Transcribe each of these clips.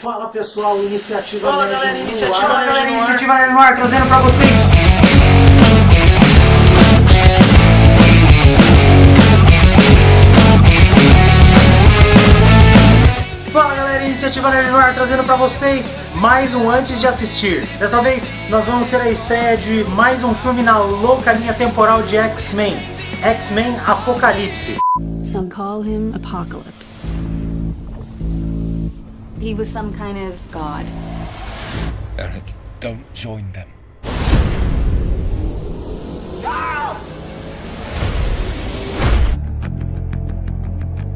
Fala pessoal, Iniciativa Fala Nerd galera, no Iniciativa ar. Nerd no ar, trazendo pra vocês. Fala galera, Iniciativa Nerd no ar, trazendo pra vocês mais um Antes de Assistir. Dessa vez nós vamos ter a estreia de mais um filme na louca linha temporal de X-Men, X-Men Apocalipse. Some call him Apocalypse. He was some kind of god. Eric, don't join them.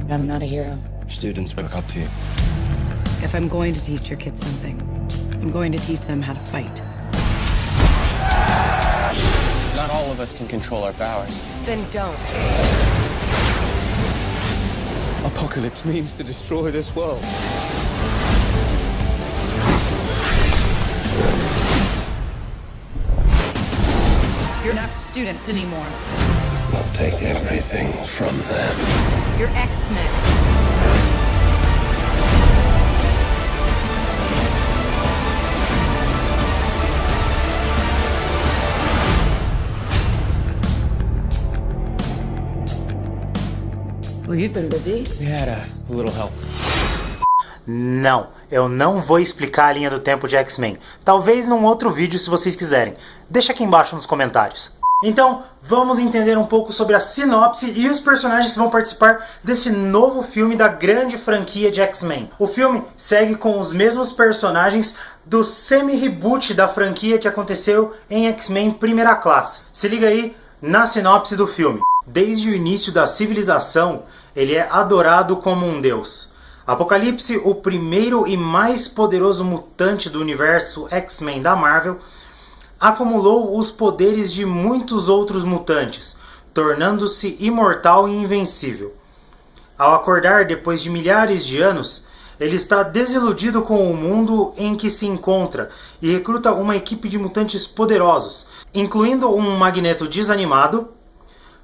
I'm not a hero. Students look up to you. If I'm going to teach your kids something, I'm going to teach them how to fight. Not all of us can control our powers. Then don't. Apocalypse means to destroy this world. You're not students anymore. We'll take everything from them. You're X-Men. Well, you've been busy. We had a little help. Não, eu não vou explicar a linha do tempo de X-Men. Talvez num outro vídeo se vocês quiserem. Deixa aqui embaixo nos comentários. Então, vamos entender um pouco sobre a sinopse e os personagens que vão participar desse novo filme da grande franquia de X-Men. O filme segue com os mesmos personagens do semi-reboot da franquia que aconteceu em X-Men Primeira Classe. Se liga aí na sinopse do filme. Desde o início da civilização, ele é adorado como um deus. Apocalipse, o primeiro e mais poderoso mutante do universo X-Men da Marvel, acumulou os poderes de muitos outros mutantes, tornando-se imortal e invencível. Ao acordar depois de milhares de anos, ele está desiludido com o mundo em que se encontra e recruta uma equipe de mutantes poderosos, incluindo um Magneto desanimado,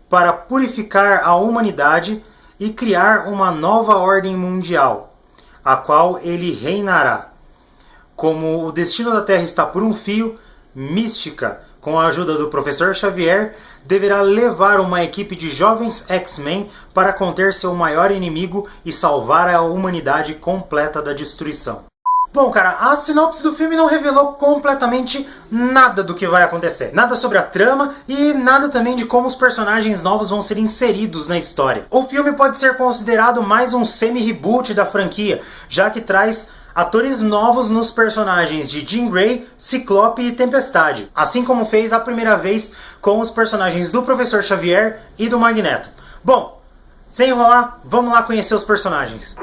para purificar a humanidade e criar uma nova ordem mundial, a qual ele reinará. Como o destino da Terra está por um fio, Mística, com a ajuda do Professor Xavier, deverá levar uma equipe de jovens X-Men para conter seu maior inimigo e salvar a humanidade completa da destruição. Bom, cara, a sinopse do filme não revelou completamente nada do que vai acontecer. Nada sobre a trama e nada também de como os personagens novos vão ser inseridos na história. O filme pode ser considerado mais um semi-reboot da franquia, já que traz atores novos nos personagens de Jean Grey, Ciclope e Tempestade, assim como fez a primeira vez com os personagens do Professor Xavier e do Magneto. Bom, sem enrolar, vamos lá conhecer os personagens.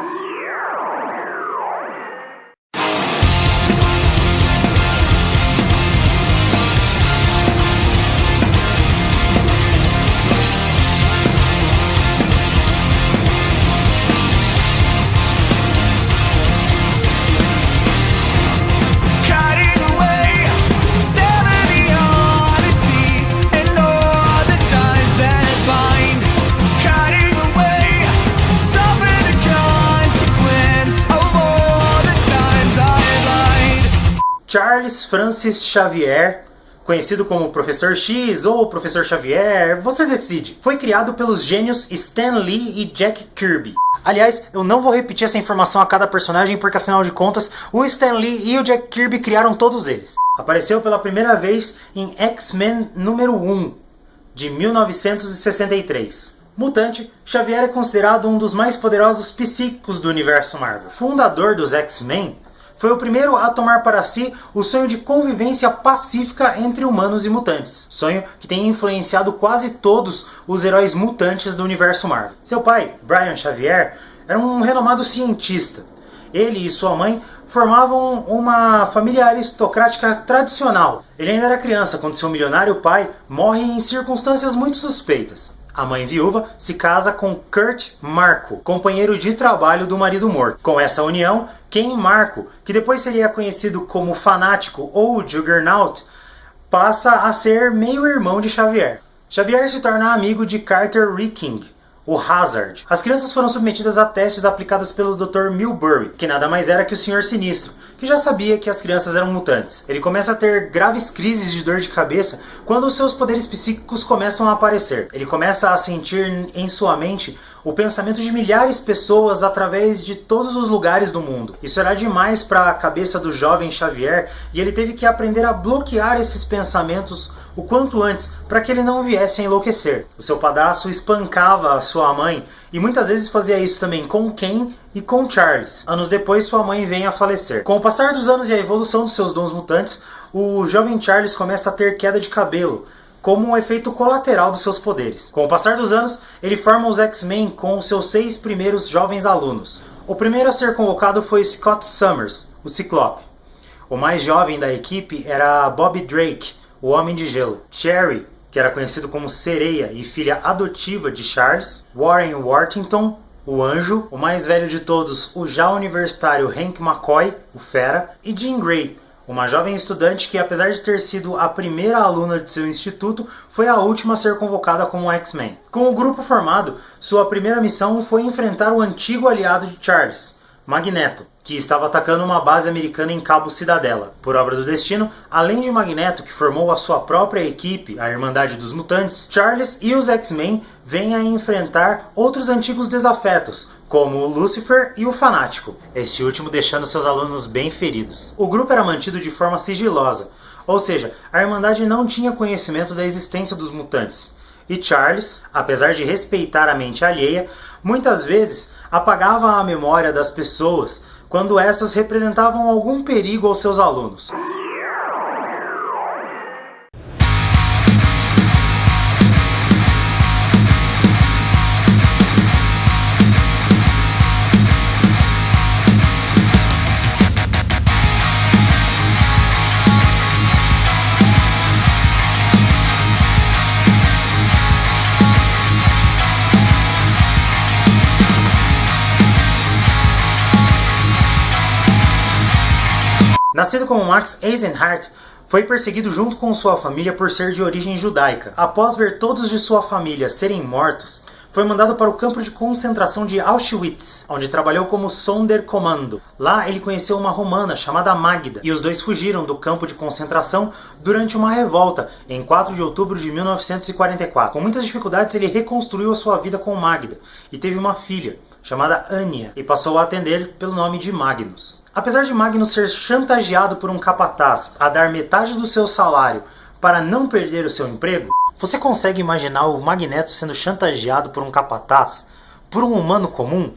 Charles Francis Xavier, conhecido como Professor X ou Professor Xavier, você decide. Foi criado pelos gênios Stan Lee e Jack Kirby. Aliás, eu não vou repetir essa informação a cada personagem porque afinal de contas, o Stan Lee e o Jack Kirby criaram todos eles. Apareceu pela primeira vez em X-Men número 1, de 1963. Mutante, Xavier é considerado um dos mais poderosos psíquicos do universo Marvel. Fundador dos X-Men, foi o primeiro a tomar para si o sonho de convivência pacífica entre humanos e mutantes. Sonho que tem influenciado quase todos os heróis mutantes do universo Marvel. Seu pai, Brian Xavier, era um renomado cientista. Ele e sua mãe formavam uma família aristocrática tradicional. Ele ainda era criança quando seu milionário pai morre em circunstâncias muito suspeitas. A mãe viúva se casa com Kurt Marco, companheiro de trabalho do marido morto. Com essa união, Ken Marco, que depois seria conhecido como Fanático ou Juggernaut, passa a ser meio-irmão de Xavier. Xavier se torna amigo de Carter Ricking, o Hazard. As crianças foram submetidas a testes aplicados pelo Dr. Milbury, que nada mais era que o Sr. Sinistro, que já sabia que as crianças eram mutantes. Ele começa a ter graves crises de dor de cabeça quando os seus poderes psíquicos começam a aparecer. Ele começa a sentir em sua mente o pensamento de milhares de pessoas através de todos os lugares do mundo. Isso era demais para a cabeça do jovem Xavier e ele teve que aprender a bloquear esses pensamentos o quanto antes para que ele não viesse a enlouquecer. O seu padrasto espancava a sua mãe e muitas vezes fazia isso também com Ken e com Charles. Anos depois, sua mãe vem a falecer. Com o passar dos anos e a evolução dos seus dons mutantes, o jovem Charles começa a ter queda de cabelo, como um efeito colateral dos seus poderes. Com o passar dos anos, ele forma os X-Men com os seus 6 primeiros jovens alunos. O primeiro a ser convocado foi Scott Summers, o Ciclope. O mais jovem da equipe era Bob Drake, o Homem de Gelo. Cherry, que era conhecido como Sereia e filha adotiva de Charles. Warren Worthington, o Anjo. O mais velho de todos, o já universitário Hank McCoy, o Fera. E Jean Grey, uma jovem estudante que, apesar de ter sido a primeira aluna de seu instituto, foi a última a ser convocada como X-Men. Com o grupo formado, sua primeira missão foi enfrentar o antigo aliado de Charles, Magneto, que estava atacando uma base americana em Cabo Cidadela. Por obra do destino, além de Magneto, que formou a sua própria equipe, a Irmandade dos Mutantes, Charles e os X-Men vêm a enfrentar outros antigos desafetos, como o Lucifer e o Fanático, este último deixando seus alunos bem feridos. O grupo era mantido de forma sigilosa, ou seja, a Irmandade não tinha conhecimento da existência dos mutantes. E Charles, apesar de respeitar a mente alheia, muitas vezes apagava a memória das pessoas quando essas representavam algum perigo aos seus alunos. Nascido como Max Eisenhardt, foi perseguido junto com sua família por ser de origem judaica. Após ver todos de sua família serem mortos, foi mandado para o campo de concentração de Auschwitz, onde trabalhou como Sonderkommando. Lá ele conheceu uma romana chamada Magda, e os dois fugiram do campo de concentração durante uma revolta, em 4 de outubro de 1944. Com muitas dificuldades, ele reconstruiu a sua vida com Magda, e teve uma filha, chamada Anya, e passou a atender pelo nome de Magnus. Apesar de Magnus ser chantageado por um capataz a dar metade do seu salário para não perder o seu emprego, você consegue imaginar o Magneto sendo chantageado por um capataz? Por um humano comum?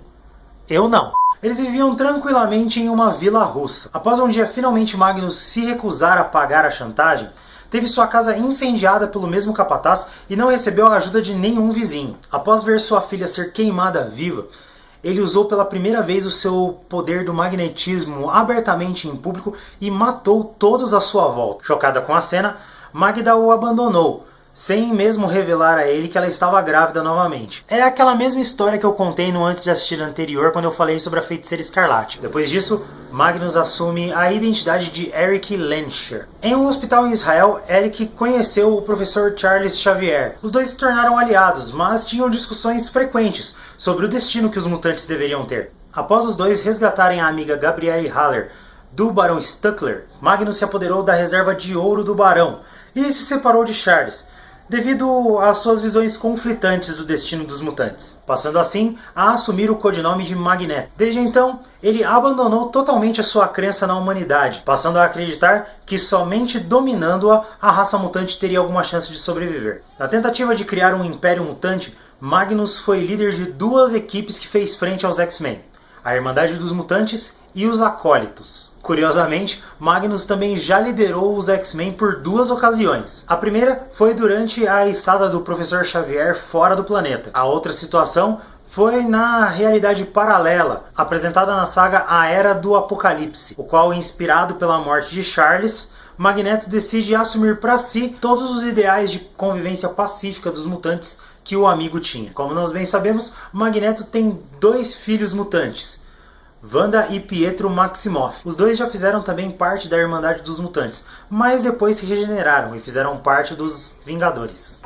Eu não. Eles viviam tranquilamente em uma vila russa. Após um dia finalmente Magnus se recusar a pagar a chantagem, teve sua casa incendiada pelo mesmo capataz e não recebeu a ajuda de nenhum vizinho. Após ver sua filha ser queimada viva, ele usou pela primeira vez o seu poder do magnetismo abertamente em público e matou todos à sua volta. Chocada com a cena, Magda o abandonou, sem mesmo revelar a ele que ela estava grávida novamente. É aquela mesma história que eu contei no Antes de Assistir anterior, quando eu falei sobre a Feiticeira Escarlate. Depois disso, Magnus assume a identidade de Eric Lenscher. Em um hospital em Israel, Eric conheceu o professor Charles Xavier. Os dois se tornaram aliados, mas tinham discussões frequentes sobre o destino que os mutantes deveriam ter. Após os dois resgatarem a amiga Gabrielle Haller do Barão Stuckler, Magnus se apoderou da reserva de ouro do Barão e se separou de Charles, devido às suas visões conflitantes do destino dos mutantes, passando assim a assumir o codinome de Magneto. Desde então, ele abandonou totalmente a sua crença na humanidade, passando a acreditar que somente dominando-a, a raça mutante teria alguma chance de sobreviver. Na tentativa de criar um império mutante, Magnus foi líder de 2 equipes que fez frente aos X-Men, a Irmandade dos Mutantes e os Acólitos. Curiosamente, Magnus também já liderou os X-Men por 2 ocasiões. A primeira foi durante a estada do Professor Xavier fora do planeta. A outra situação foi na realidade paralela, apresentada na saga A Era do Apocalipse, o qual, inspirado pela morte de Charles, Magneto decide assumir para si todos os ideais de convivência pacífica dos mutantes que o amigo tinha. Como nós bem sabemos, Magneto tem 2 filhos mutantes, Wanda e Pietro Maximoff. Os dois já fizeram também parte da Irmandade dos Mutantes, mas depois se regeneraram e fizeram parte dos Vingadores.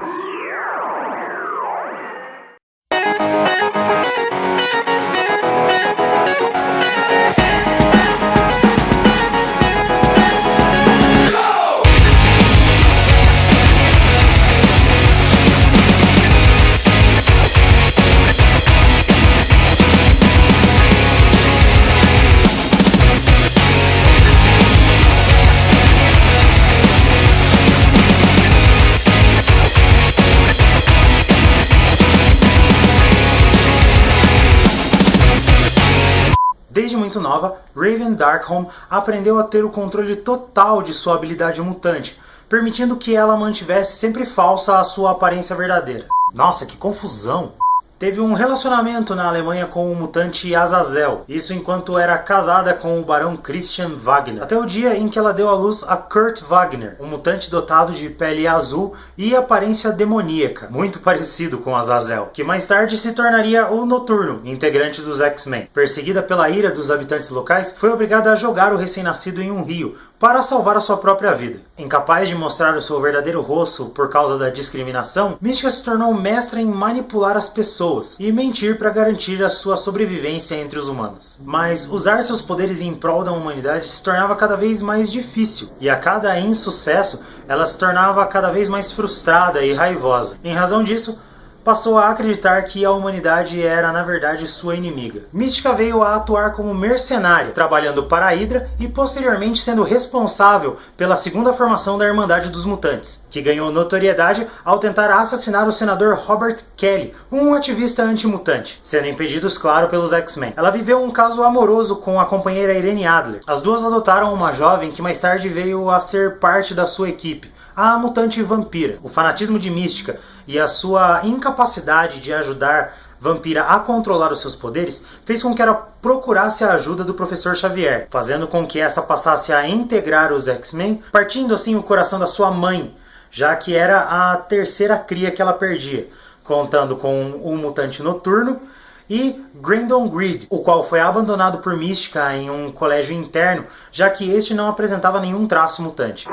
Desde muito nova, Raven Darkholme aprendeu a ter o controle total de sua habilidade mutante, permitindo que ela mantivesse sempre falsa a sua aparência verdadeira. Nossa, que confusão! Teve um relacionamento na Alemanha com o mutante Azazel, isso enquanto era casada com o barão Christian Wagner, até o dia em que ela deu à luz a Kurt Wagner, um mutante dotado de pele azul e aparência demoníaca, muito parecido com Azazel, que mais tarde se tornaria o Noturno, integrante dos X-Men. Perseguida pela ira dos habitantes locais, foi obrigada a jogar o recém-nascido em um rio, para salvar a sua própria vida. Incapaz de mostrar o seu verdadeiro rosto por causa da discriminação, Mística se tornou mestra em manipular as pessoas e mentir para garantir a sua sobrevivência entre os humanos. Mas usar seus poderes em prol da humanidade se tornava cada vez mais difícil, e a cada insucesso, ela se tornava cada vez mais frustrada e raivosa. Em razão disso, passou a acreditar que a humanidade era, na verdade, sua inimiga. Mística veio a atuar como mercenária, trabalhando para a Hydra e posteriormente sendo responsável pela segunda formação da Irmandade dos Mutantes, que ganhou notoriedade ao tentar assassinar o senador Robert Kelly, um ativista anti-mutante, sendo impedidos, claro, pelos X-Men. Ela viveu um caso amoroso com a companheira Irene Adler. As duas adotaram uma jovem que mais tarde veio a ser parte da sua equipe, a mutante Vampira. O fanatismo de Mística e a sua incapacidade de ajudar Vampira a controlar os seus poderes fez com que ela procurasse a ajuda do Professor Xavier, fazendo com que essa passasse a integrar os X-Men, partindo assim o coração da sua mãe, já que era a terceira cria que ela perdia, contando com o mutante Noturno e Grandon Greed, o qual foi abandonado por Mística em um colégio interno, já que este não apresentava nenhum traço mutante.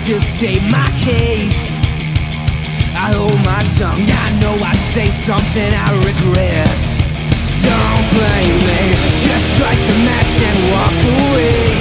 State my case. I hold my tongue. I know I say something I regret. Don't blame me. Just strike the match and walk away.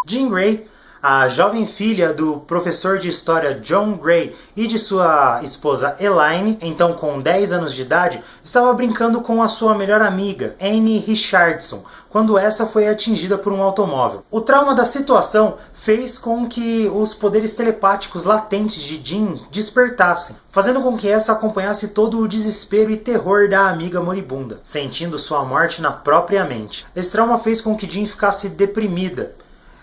Jean Grey, a jovem filha do professor de história John Grey e de sua esposa Elaine, então com 10 anos de idade, estava brincando com a sua melhor amiga, Annie Richardson, quando essa foi atingida por um automóvel. O trauma da situação fez com que os poderes telepáticos latentes de Jean despertassem, fazendo com que essa acompanhasse todo o desespero e terror da amiga moribunda, sentindo sua morte na própria mente. Esse trauma fez com que Jean ficasse deprimida,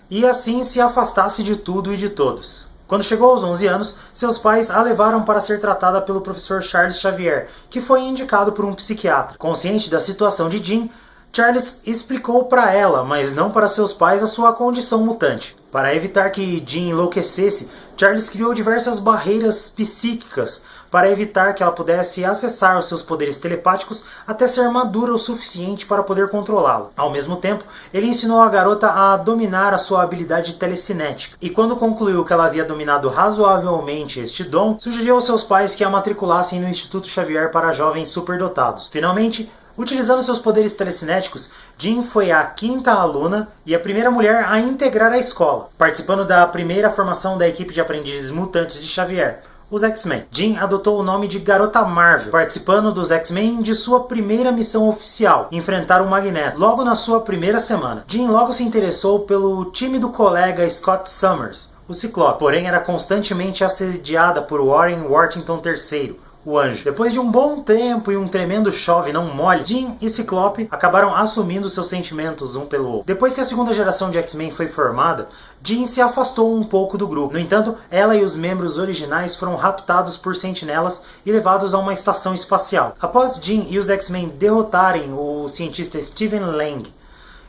e assim se afastasse de tudo e de todos. Quando chegou aos 11 anos, seus pais a levaram para ser tratada pelo professor Charles Xavier, que foi indicado por um psiquiatra. Consciente da situação de Jean, Charles explicou para ela, mas não para seus pais, a sua condição mutante. Para evitar que Jean enlouquecesse, Charles criou diversas barreiras psíquicas para evitar que ela pudesse acessar os seus poderes telepáticos até ser madura o suficiente para poder controlá-lo. Ao mesmo tempo, ele ensinou a garota a dominar a sua habilidade telecinética, e quando concluiu que ela havia dominado razoavelmente este dom, sugeriu aos seus pais que a matriculassem no Instituto Xavier para jovens superdotados. Finalmente, utilizando seus poderes telecinéticos, Jean foi a 5ª aluna e a primeira mulher a integrar a escola, participando da primeira formação da equipe de aprendizes mutantes de Xavier, os X-Men. Jean adotou o nome de Garota Marvel, participando dos X-Men de sua primeira missão oficial, enfrentar o Magneto, logo na sua primeira semana. Jean logo se interessou pelo tímido colega Scott Summers, o Ciclope, porém era constantemente assediada por Warren Worthington III, o Anjo. Depois de um bom tempo e um tremendo chove não molhe, Jean e Ciclope acabaram assumindo seus sentimentos um pelo outro. Depois que a segunda geração de X-Men foi formada, Jean se afastou um pouco do grupo. No entanto, ela e os membros originais foram raptados por sentinelas e levados a uma estação espacial. Após Jean e os X-Men derrotarem o cientista Steven Lang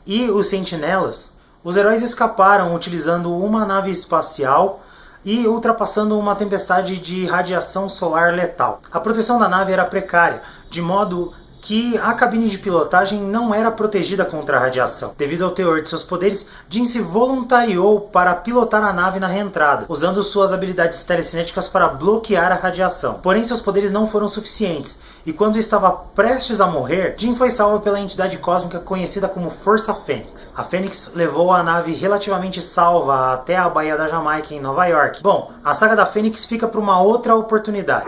e os sentinelas, os heróis escaparam utilizando uma nave espacial e ultrapassando uma tempestade de radiação solar letal. A proteção da nave era precária, de modo que a cabine de pilotagem não era protegida contra a radiação. Devido ao teor de seus poderes, Jean se voluntariou para pilotar a nave na reentrada, usando suas habilidades telecinéticas para bloquear a radiação. Porém, seus poderes não foram suficientes, e quando estava prestes a morrer, Jean foi salva pela entidade cósmica conhecida como Força Fênix. A Fênix levou a nave relativamente salva até a Baía da Jamaica, em Nova York. Bom, a saga da Fênix fica para uma outra oportunidade.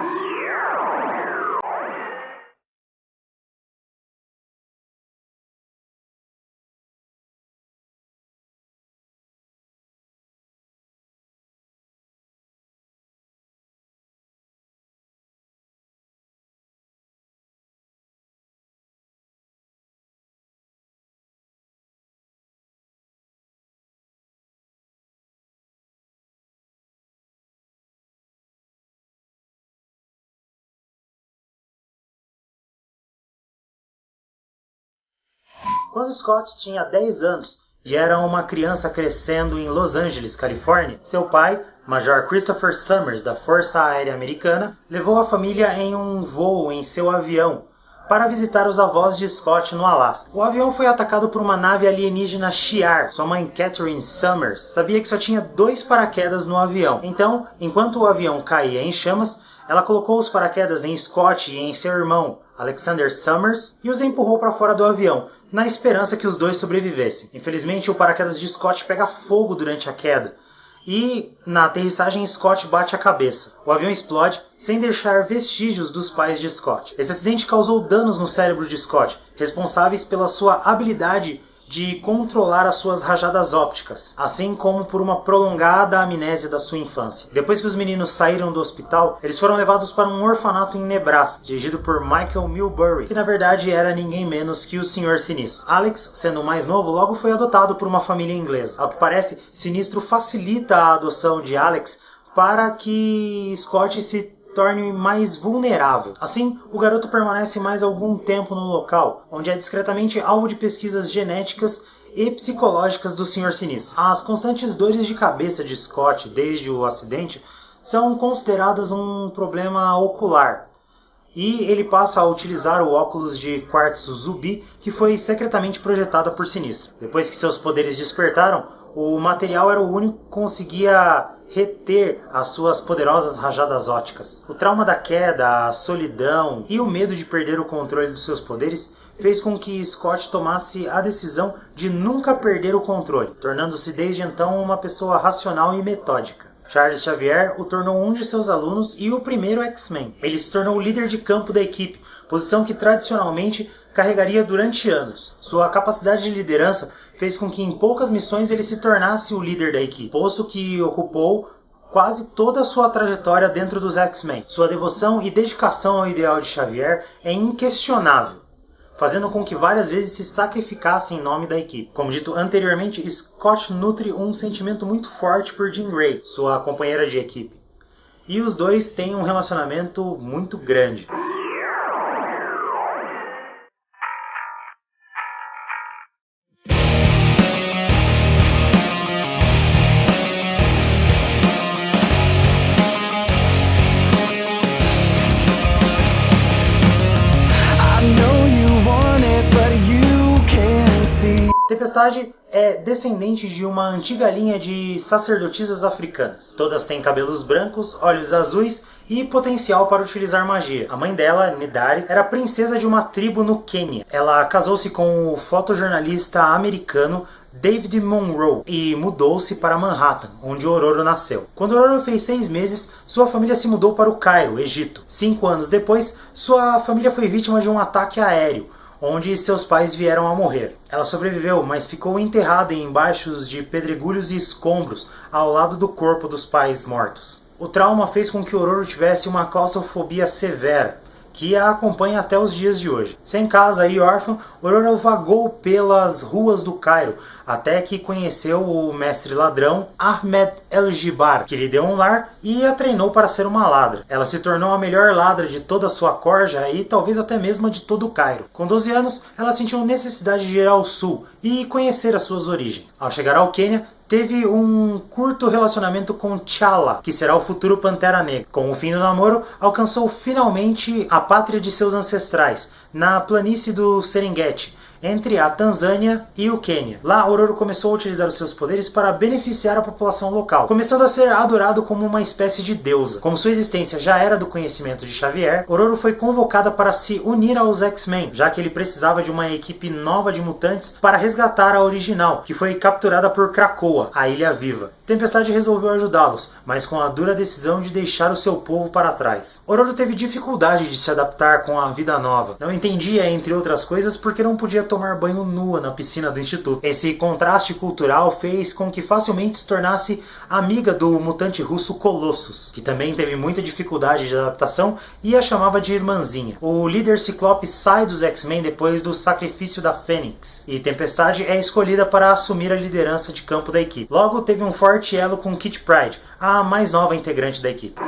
Quando Scott tinha 10 anos e era uma criança crescendo em Los Angeles, Califórnia, seu pai, Major Christopher Summers, da Força Aérea Americana, levou a família em um voo em seu avião para visitar os avós de Scott no Alasca. O avião foi atacado por uma nave alienígena Shi'ar. Sua mãe, Catherine Summers, sabia que só tinha 2 paraquedas no avião. Então, enquanto o avião caía em chamas, ela colocou os paraquedas em Scott e em seu irmão, Alexander Summers, e os empurrou para fora do avião, na esperança que os dois sobrevivessem. Infelizmente, o paraquedas de Scott pega fogo durante a queda, e na aterrissagem Scott bate a cabeça. O avião explode sem deixar vestígios dos pais de Scott. Esse acidente causou danos no cérebro de Scott, responsáveis pela sua habilidade de controlar as suas rajadas ópticas, assim como por uma prolongada amnésia da sua infância. Depois que os meninos saíram do hospital, eles foram levados para um orfanato em Nebraska, dirigido por Michael Milbury, que na verdade era ninguém menos que o Sr. Sinistro. Alex, sendo o mais novo, logo foi adotado por uma família inglesa. Ao que parece, Sinistro facilita a adoção de Alex para que Scott se torne mais vulnerável. Assim, o garoto permanece mais algum tempo no local, onde é discretamente alvo de pesquisas genéticas e psicológicas do Sr. Sinistro. As constantes dores de cabeça de Scott desde o acidente são consideradas um problema ocular, e ele passa a utilizar o óculos de quartzo Zubi, que foi secretamente projetado por Sinistro. Depois que seus poderes despertaram, o material era o único que conseguia reter as suas poderosas rajadas ópticas. O trauma da queda, a solidão e o medo de perder o controle dos seus poderes fez com que Scott tomasse a decisão de nunca perder o controle, tornando-se desde então uma pessoa racional e metódica. Charles Xavier o tornou um de seus alunos e o primeiro X-Men. Ele se tornou o líder de campo da equipe, posição que tradicionalmente carregaria durante anos. Sua capacidade de liderança fez com que em poucas missões ele se tornasse o líder da equipe, posto que ocupou quase toda a sua trajetória dentro dos X-Men. Sua devoção e dedicação ao ideal de Xavier é inquestionável, fazendo com que várias vezes se sacrificasse em nome da equipe. Como dito anteriormente, Scott nutre um sentimento muito forte por Jean Grey, sua companheira de equipe, e os dois têm um relacionamento muito grande. Tempestade é descendente de uma antiga linha de sacerdotisas africanas. Todas têm cabelos brancos, olhos azuis e potencial para utilizar magia. A mãe dela, Nidari, era princesa de uma tribo no Quênia. Ela casou-se com o fotojornalista americano David Monroe e mudou-se para Manhattan, onde Ororo nasceu. Quando Ororo fez 6 meses, sua família se mudou para o Cairo, Egito. 5 anos depois, sua família foi vítima de um ataque aéreo, onde seus pais vieram a morrer. Ela sobreviveu, mas ficou enterrada em baixos de pedregulhos e escombros ao lado do corpo dos pais mortos. O trauma fez com que Ororo tivesse uma claustrofobia severa, que a acompanha até os dias de hoje. Sem casa e órfã, Ororo vagou pelas ruas do Cairo, até que conheceu o mestre ladrão Ahmed El-Jibar, que lhe deu um lar e a treinou para ser uma ladra. Ela se tornou a melhor ladra de toda a sua corja e talvez até mesmo de todo o Cairo. Com 12 anos, ela sentiu necessidade de ir ao sul e conhecer as suas origens. Ao chegar ao Quênia, teve um curto relacionamento com T'Challa, que será o futuro Pantera Negra. Com o fim do namoro, alcançou finalmente a pátria de seus ancestrais, na planície do Serengeti, entre a Tanzânia e o Quênia. Lá, Ororo começou a utilizar os seus poderes para beneficiar a população local, começando a ser adorado como uma espécie de deusa. Como sua existência já era do conhecimento de Xavier, Ororo foi convocada para se unir aos X-Men, já que ele precisava de uma equipe nova de mutantes para resgatar a original, que foi capturada por Krakoa, a Ilha Viva. Tempestade resolveu ajudá-los, mas com a dura decisão de deixar o seu povo para trás. Ororo teve dificuldade de se adaptar com a vida nova. Não entendia, entre outras coisas, porque não podia tomar banho nua na piscina do instituto. Esse contraste cultural fez com que facilmente se tornasse amiga do mutante russo Colossus, que também teve muita dificuldade de adaptação e a chamava de irmãzinha. O líder Ciclope sai dos X-Men depois do sacrifício da Fênix, e Tempestade é escolhida para assumir a liderança de campo da equipe. Logo, teve um forte elo com Kitty Pryde, a mais nova integrante da equipe.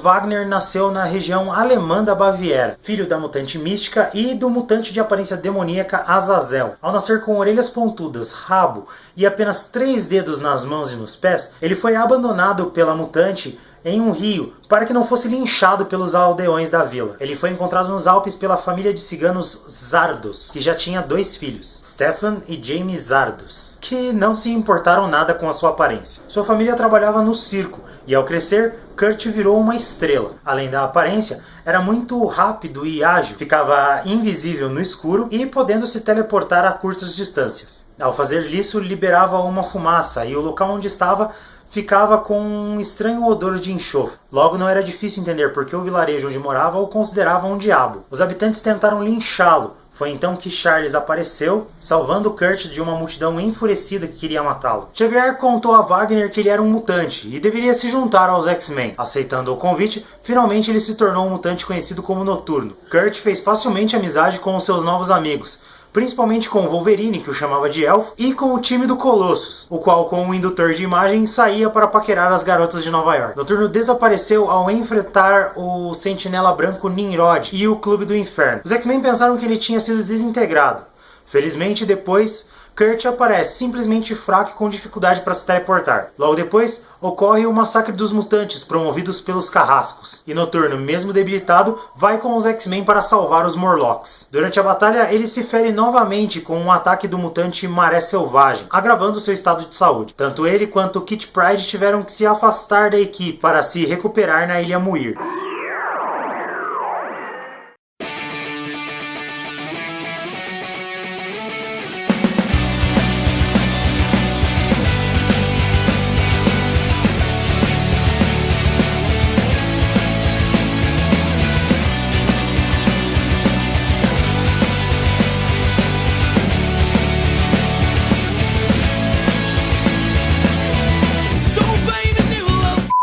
Wagner nasceu na região alemã da Baviera, filho da mutante mística e do mutante de aparência demoníaca Azazel. Ao nascer com orelhas pontudas, rabo e apenas 3 dedos nas mãos e nos pés, ele foi abandonado pela mutante em um rio, para que não fosse linchado pelos aldeões da vila. Ele foi encontrado nos Alpes pela família de ciganos Zardos, que já tinha 2 filhos, Stefan e Jamie Zardos, que não se importaram nada com a sua aparência. Sua família trabalhava no circo, e ao crescer, Kurt virou uma estrela. Além da aparência, era muito rápido e ágil, ficava invisível no escuro e podendo se teleportar a curtas distâncias. Ao fazer isso, liberava uma fumaça, e o local onde estava ficava com um estranho odor de enxofre. Logo, não era difícil entender porque o vilarejo onde morava o considerava um diabo. Os habitantes tentaram linchá-lo. Foi então que Charles apareceu, salvando Kurt de uma multidão enfurecida que queria matá-lo. Xavier contou a Wagner que ele era um mutante e deveria se juntar aos X-Men. Aceitando o convite, finalmente ele se tornou um mutante conhecido como Noturno. Kurt fez facilmente amizade com os seus novos amigos, principalmente com o Wolverine, que o chamava de Elfo, e com o time do Colossus, o qual com um indutor de imagem saía para paquerar as garotas de Nova York. Noturno desapareceu ao enfrentar o Sentinela Branco Nimrod e o Clube do Inferno. Os X-Men pensaram que ele tinha sido desintegrado. Felizmente, depois, Kurt aparece simplesmente fraco e com dificuldade para se teleportar. Logo depois, ocorre o massacre dos mutantes promovidos pelos Carrascos. E Noturno, mesmo debilitado, vai com os X-Men para salvar os Morlocks. Durante a batalha, ele se fere novamente com um ataque do mutante Maré Selvagem, agravando seu estado de saúde. Tanto ele quanto Kitty Pryde tiveram que se afastar da equipe para se recuperar na Ilha Muir.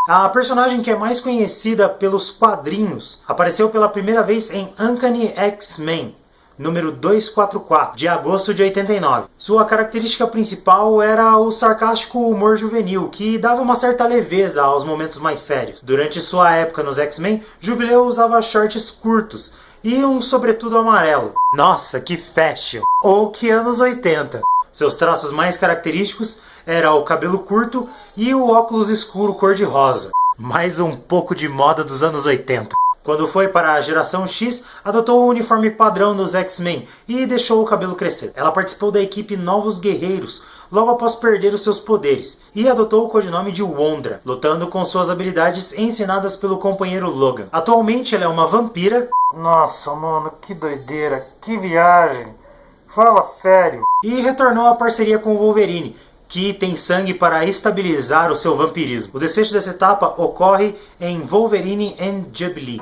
A personagem que é mais conhecida pelos quadrinhos apareceu pela primeira vez em Uncanny X-Men, número 244, de agosto de 89. Sua característica principal era o sarcástico humor juvenil, que dava uma certa leveza aos momentos mais sérios. Durante sua época nos X-Men, Jubileu usava shorts curtos e um sobretudo amarelo. Nossa, que fashion! Ou que anos 80! Seus traços mais característicos era o cabelo curto e o óculos escuro cor-de-rosa. Mais um pouco de moda dos anos 80. Quando foi para a geração X, adotou o uniforme padrão dos X-Men e deixou o cabelo crescer. Ela participou da equipe Novos Guerreiros logo após perder os seus poderes e adotou o codinome de Wondra, lutando com suas habilidades ensinadas pelo companheiro Logan. Atualmente ela é uma vampira. Nossa, mano, que doideira, que viagem. Fala sério. E retornou à parceria com o Wolverine, que tem sangue para estabilizar o seu vampirismo. O desfecho dessa etapa ocorre em Wolverine and Jubilee.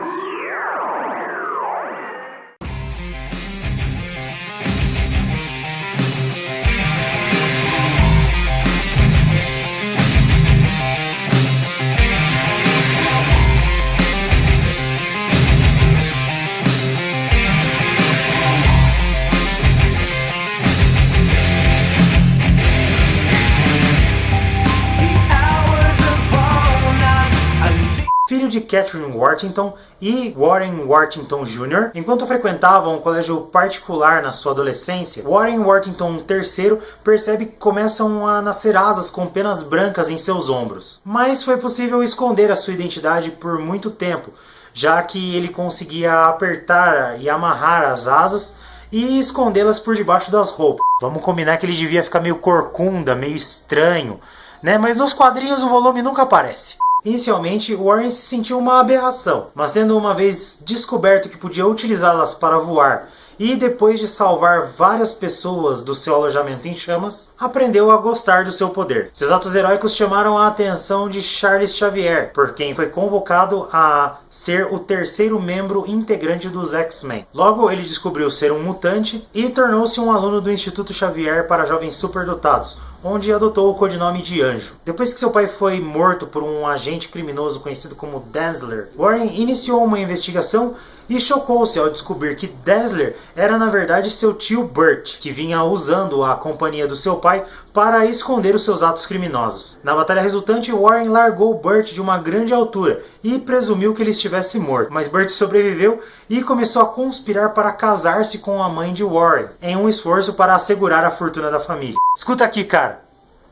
Filho de Catherine Worthington e Warren Worthington Jr., enquanto frequentavam um colégio particular na sua adolescência, Warren Worthington III percebe que começam a nascer asas com penas brancas em seus ombros. Mas foi possível esconder a sua identidade por muito tempo, já que ele conseguia apertar e amarrar as asas e escondê-las por debaixo das roupas. Vamos combinar que ele devia ficar meio corcunda, meio estranho, né? Mas nos quadrinhos o volume nunca aparece. Inicialmente, Warren se sentiu uma aberração, mas tendo uma vez descoberto que podia utilizá-las para voar e depois de salvar várias pessoas do seu alojamento em chamas, aprendeu a gostar do seu poder. Seus atos heróicos chamaram a atenção de Charles Xavier, por quem foi convocado a ser o terceiro membro integrante dos X-Men. Logo, ele descobriu ser um mutante e tornou-se um aluno do Instituto Xavier para Jovens Superdotados, onde adotou o codinome de Anjo. Depois que seu pai foi morto por um agente criminoso conhecido como Dazzler, Warren iniciou uma investigação e chocou-se ao descobrir que Dazzler era na verdade seu tio Burt, que vinha usando a companhia do seu pai para esconder os seus atos criminosos. Na batalha resultante, Warren largou Burt de uma grande altura e presumiu que ele estivesse morto, mas Burt sobreviveu e começou a conspirar para casar-se com a mãe de Warren, em um esforço para assegurar a fortuna da família. Escuta aqui, cara,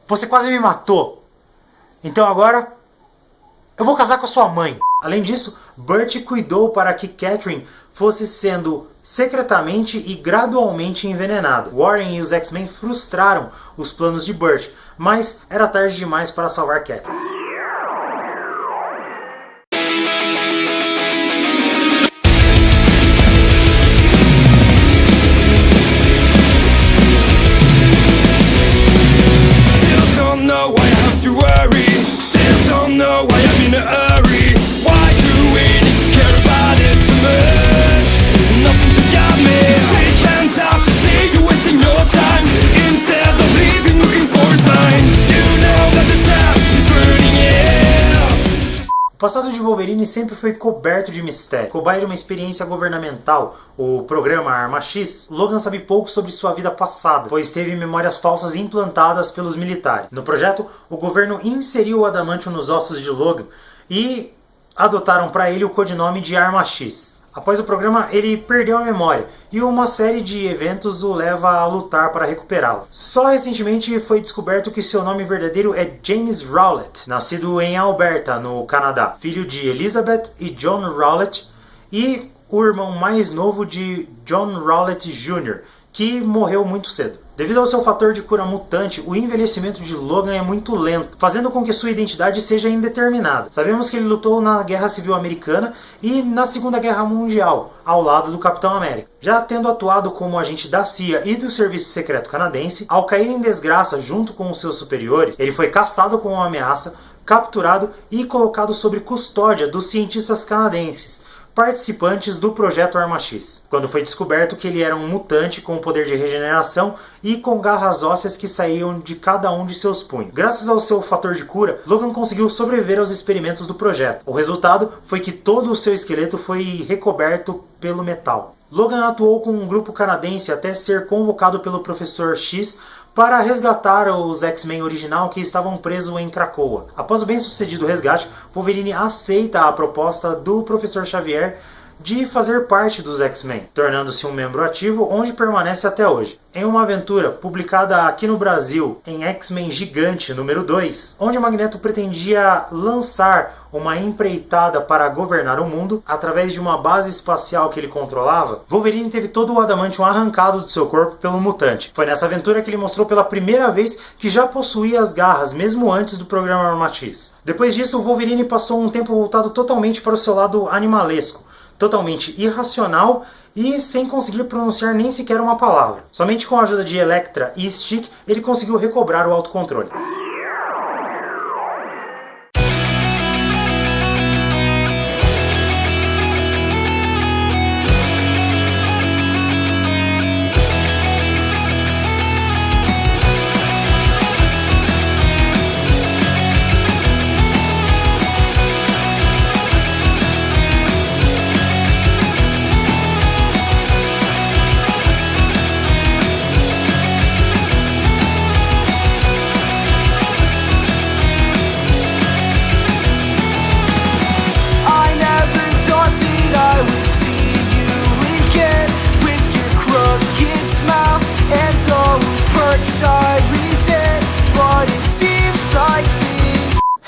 você quase me matou, então agora eu vou casar com a sua mãe. Além disso, Burt cuidou para que Catherine fosse sendo secretamente e gradualmente envenenado. Warren e os X-Men frustraram os planos de Burt, mas era tarde demais para salvar Catherine. Still don't know why I have to worry. Still don't know why I'm in a hurry. Why do we need to care about it so much? Nothing to guide me. Sick and tired to see you wasting your time. Instead of leaving, looking for a sign. You know that the tap is burning out. O passado de Wolverine sempre foi coberto de mistério. Cobaia de uma experiência governamental, o programa Arma X, Logan sabe pouco sobre sua vida passada, pois teve memórias falsas implantadas pelos militares. No projeto, o governo inseriu o adamantium nos ossos de Logan e adotaram para ele o codinome de Arma X. Após o programa, ele perdeu a memória e uma série de eventos o leva a lutar para recuperá-la. Só recentemente foi descoberto que seu nome verdadeiro é James Rowlett, nascido em Alberta, no Canadá, filho de Elizabeth e John Rowlett e o irmão mais novo de John Rowlett Jr., que morreu muito cedo. Devido ao seu fator de cura mutante, o envelhecimento de Logan é muito lento, fazendo com que sua identidade seja indeterminada. Sabemos que ele lutou na Guerra Civil Americana e na Segunda Guerra Mundial, ao lado do Capitão América. Já tendo atuado como agente da CIA e do Serviço Secreto Canadense, ao cair em desgraça junto com os seus superiores, ele foi caçado como uma ameaça, capturado e colocado sob custódia dos cientistas canadenses, participantes do projeto Arma X, quando foi descoberto que ele era um mutante com poder de regeneração e com garras ósseas que saíam de cada um de seus punhos. Graças ao seu fator de cura, Logan conseguiu sobreviver aos experimentos do projeto. O resultado foi que todo o seu esqueleto foi recoberto pelo metal. Logan atuou com um grupo canadense até ser convocado pelo Professor X para resgatar os X-Men original que estavam presos em Krakoa. Após o bem-sucedido resgate, Wolverine aceita a proposta do Professor Xavier de fazer parte dos X-Men, tornando-se um membro ativo, onde permanece até hoje. Em uma aventura publicada aqui no Brasil, em X-Men Gigante número 2, onde Magneto pretendia lançar uma empreitada para governar o mundo através de uma base espacial que ele controlava, Wolverine teve todo o adamantium arrancado do seu corpo pelo mutante. Foi nessa aventura que ele mostrou pela primeira vez que já possuía as garras, mesmo antes do programa Arma X. Depois disso, Wolverine passou um tempo voltado totalmente para o seu lado animalesco, totalmente irracional e sem conseguir pronunciar nem sequer uma palavra. Somente com a ajuda de Elektra e Stick ele conseguiu recobrar o autocontrole.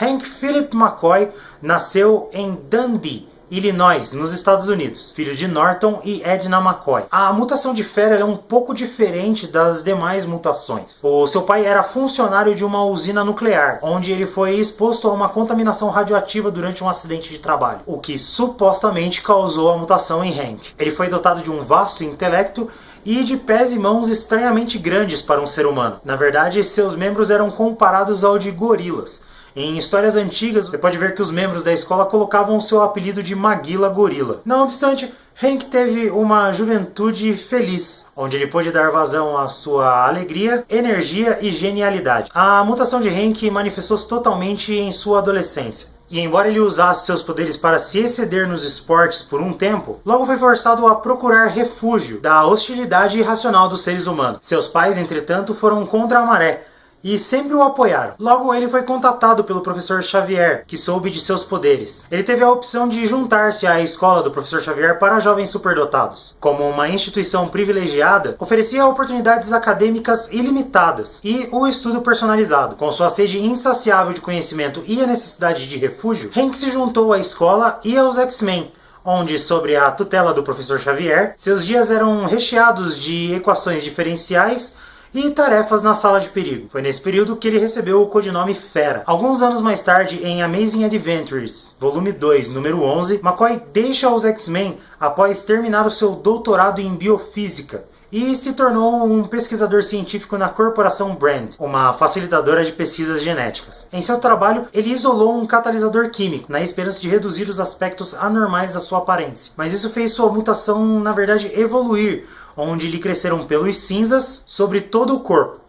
Hank Philip McCoy nasceu em Dundee, Illinois, nos Estados Unidos, filho de Norton e Edna McCoy. A mutação de Feral é um pouco diferente das demais mutações. O seu pai era funcionário de uma usina nuclear, onde ele foi exposto a uma contaminação radioativa durante um acidente de trabalho, o que supostamente causou a mutação em Hank. Ele foi dotado de um vasto intelecto e de pés e mãos estranhamente grandes para um ser humano. Na verdade, seus membros eram comparados ao de gorilas. Em histórias antigas, você pode ver que os membros da escola colocavam o seu apelido de Maguila Gorila. Não obstante, Hank teve uma juventude feliz, onde ele pôde dar vazão à sua alegria, energia e genialidade. A mutação de Hank manifestou-se totalmente em sua adolescência. E embora ele usasse seus poderes para se exceder nos esportes por um tempo, logo foi forçado a procurar refúgio da hostilidade irracional dos seres humanos. Seus pais, entretanto, foram contra a maré e sempre o apoiaram. Logo, ele foi contatado pelo professor Xavier, que soube de seus poderes. Ele teve a opção de juntar-se à escola do professor Xavier para jovens superdotados. Como uma instituição privilegiada, oferecia oportunidades acadêmicas ilimitadas e o estudo personalizado. Com sua sede insaciável de conhecimento e a necessidade de refúgio, Hank se juntou à escola e aos X-Men, onde, sob a tutela do professor Xavier, seus dias eram recheados de equações diferenciais e tarefas na sala de perigo. Foi nesse período que ele recebeu o codinome Fera. Alguns anos mais tarde, em Amazing Adventures, volume 2, número 11, McCoy deixa os X-Men após terminar o seu doutorado em biofísica e se tornou um pesquisador científico na Corporação Brand, uma facilitadora de pesquisas genéticas. Em seu trabalho, ele isolou um catalisador químico, na esperança de reduzir os aspectos anormais da sua aparência. Mas isso fez sua mutação, na verdade, evoluir, onde lhe cresceram pelos cinzas sobre todo o corpo.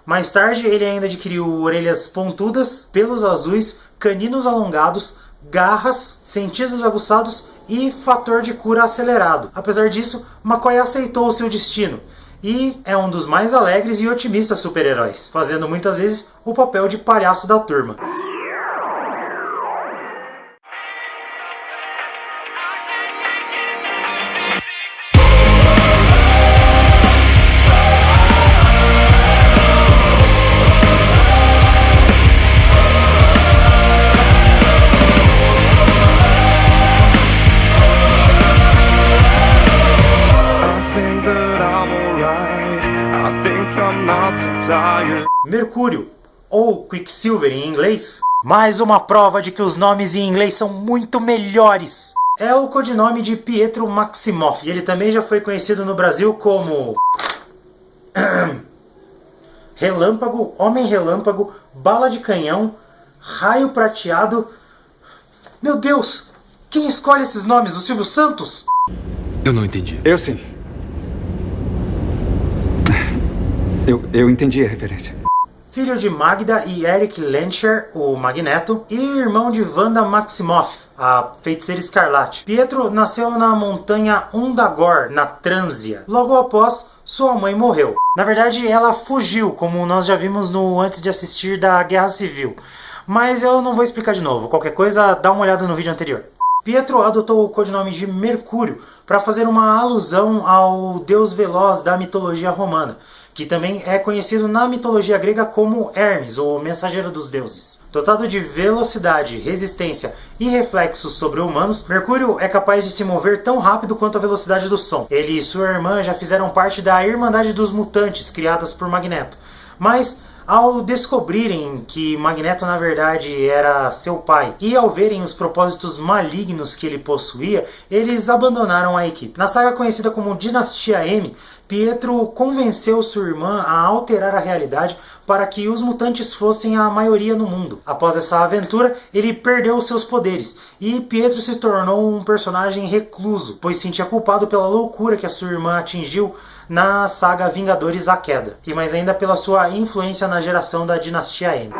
Mais tarde, ele ainda adquiriu orelhas pontudas, pelos azuis, caninos alongados, garras, sentidos aguçados e fator de cura acelerado. Apesar disso, McCoy aceitou o seu destino e é um dos mais alegres e otimistas super-heróis, fazendo muitas vezes o papel de palhaço da turma. Mercúrio, ou Quicksilver em inglês, Mais uma prova de que os nomes em inglês são muito melhores. é o codinome de Pietro Maximoff, e ele também já foi conhecido no Brasil como Relâmpago, Homem Relâmpago, Bala de Canhão, Raio Prateado. Meu Deus, quem escolhe esses nomes? O Silvio Santos? Eu não entendi. Eu sim. Eu entendi a referência. Filho de Magda e Eric Lencher, o Magneto, e irmão de Wanda Maximoff, a Feiticeira Escarlate. Pietro nasceu na montanha Undagor, na Trânsia. Logo após, sua mãe morreu. Na verdade, ela fugiu, como nós já vimos no Antes de Assistir da Guerra Civil. Mas eu não vou explicar de novo. Qualquer coisa, dá uma olhada no vídeo anterior. Pietro adotou o codinome de Mercúrio para fazer uma alusão ao deus veloz da mitologia romana, que também é conhecido na mitologia grega como Hermes, o mensageiro dos deuses. Dotado de velocidade, resistência e reflexos sobre-humanos, Mercúrio é capaz de se mover tão rápido quanto a velocidade do som. Ele e sua irmã já fizeram parte da Irmandade dos Mutantes, criadas por Magneto. Mas, ao descobrirem que Magneto na verdade era seu pai e ao verem os propósitos malignos que ele possuía, eles abandonaram a equipe. Na saga conhecida como Dinastia M, Pietro convenceu sua irmã a alterar a realidade para que os mutantes fossem a maioria no mundo. Após essa aventura, ele perdeu seus poderes e Pietro se tornou um personagem recluso, pois se sentia culpado pela loucura que a sua irmã atingiu na saga Vingadores A Queda, e mais ainda pela sua influência na geração da Dinastia M.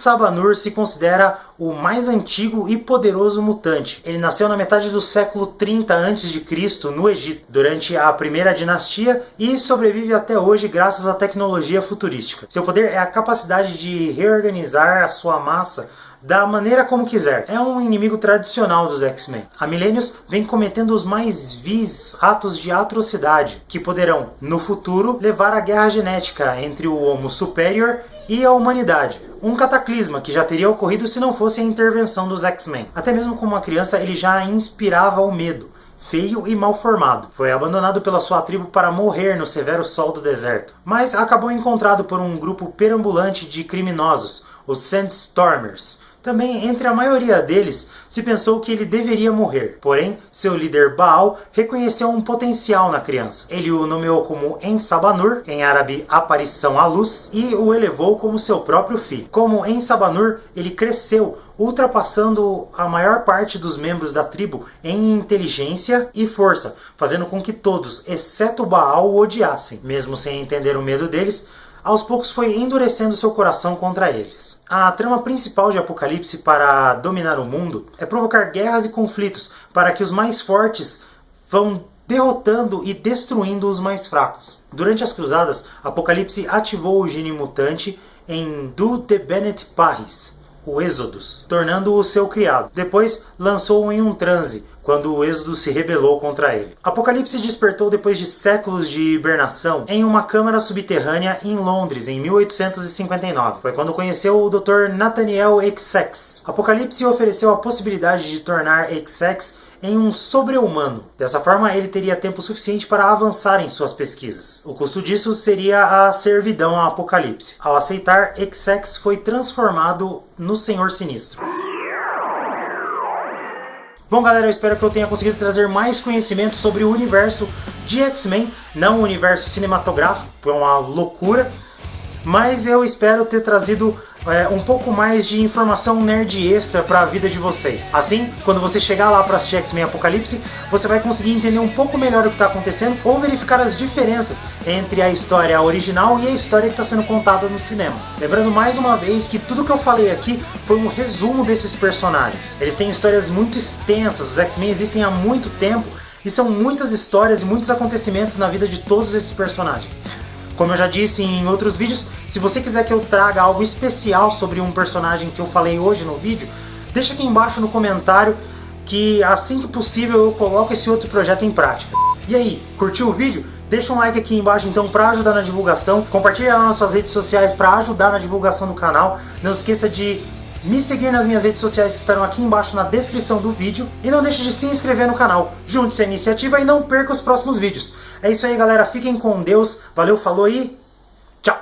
Sabanur se considera o mais antigo e poderoso mutante. Ele nasceu na metade do século 30 a.C. no Egito, durante a primeira dinastia, e sobrevive até hoje graças à tecnologia futurística. Seu poder é a capacidade de reorganizar a sua massa da maneira como quiser. É um inimigo tradicional dos X-Men. Há milênios vem cometendo os mais vis atos de atrocidade, que poderão, no futuro, levar à guerra genética entre o Homo Superior e a humanidade. Um cataclisma que já teria ocorrido se não fosse a intervenção dos X-Men. Até mesmo como uma criança, ele já inspirava o medo, feio e mal formado. Foi abandonado pela sua tribo para morrer no severo sol do deserto. Mas acabou encontrado por um grupo perambulante de criminosos, os Sandstormers, Também, entre a maioria deles, se pensou que ele deveria morrer. Porém, seu líder Baal reconheceu um potencial na criança. Ele o nomeou como Ensabanur, em árabe aparição à luz, e o elevou como seu próprio filho. Como Ensabanur, ele cresceu, ultrapassando a maior parte dos membros da tribo em inteligência e força, fazendo com que todos, exceto Baal, o odiassem. Mesmo sem entender o medo deles, aos poucos foi endurecendo seu coração contra eles. A trama principal de Apocalipse para dominar o mundo é provocar guerras e conflitos para que os mais fortes vão derrotando e destruindo os mais fracos. Durante as cruzadas, Apocalipse ativou o gene mutante em Du de Benet Parris, o Êxodos, tornando-o seu criado. Depois lançou-o em um transe, quando o Êxodo se rebelou contra ele. Apocalipse despertou depois de séculos de hibernação em uma câmara subterrânea em Londres, em 1859. Foi quando conheceu o Dr. Nathaniel Essex. Apocalipse ofereceu a possibilidade de tornar Essex em um sobre-humano. Dessa forma, ele teria tempo suficiente para avançar em suas pesquisas. O custo disso seria a servidão a Apocalipse. Ao aceitar, Essex foi transformado no Senhor Sinistro. Bom, galera, eu espero que eu tenha conseguido trazer mais conhecimento sobre o universo de X-Men, não o universo cinematográfico, foi uma loucura, mas eu espero ter trazido um pouco mais de informação nerd extra para a vida de vocês. Assim, quando você chegar lá para assistir X-Men Apocalipse, você vai conseguir entender um pouco melhor o que está acontecendo ou verificar as diferenças entre a história original e a história que está sendo contada nos cinemas. Lembrando mais uma vez que tudo que eu falei aqui foi um resumo desses personagens. Eles têm histórias muito extensas, os X-Men existem há muito tempo e são muitas histórias e muitos acontecimentos na vida de todos esses personagens. Como eu já disse em outros vídeos, se você quiser que eu traga algo especial sobre um personagem que eu falei hoje no vídeo, deixa aqui embaixo no comentário que assim que possível eu coloco esse outro projeto em prática. E aí, curtiu o vídeo? Deixa um like aqui embaixo então para ajudar na divulgação, compartilha lá nas suas redes sociais para ajudar na divulgação do canal, não esqueça de me seguir nas minhas redes sociais que estarão aqui embaixo na descrição do vídeo e não deixe de se inscrever no canal, junte-se à iniciativa e não perca os próximos vídeos. É isso aí, galera, fiquem com Deus, valeu, falou e tchau!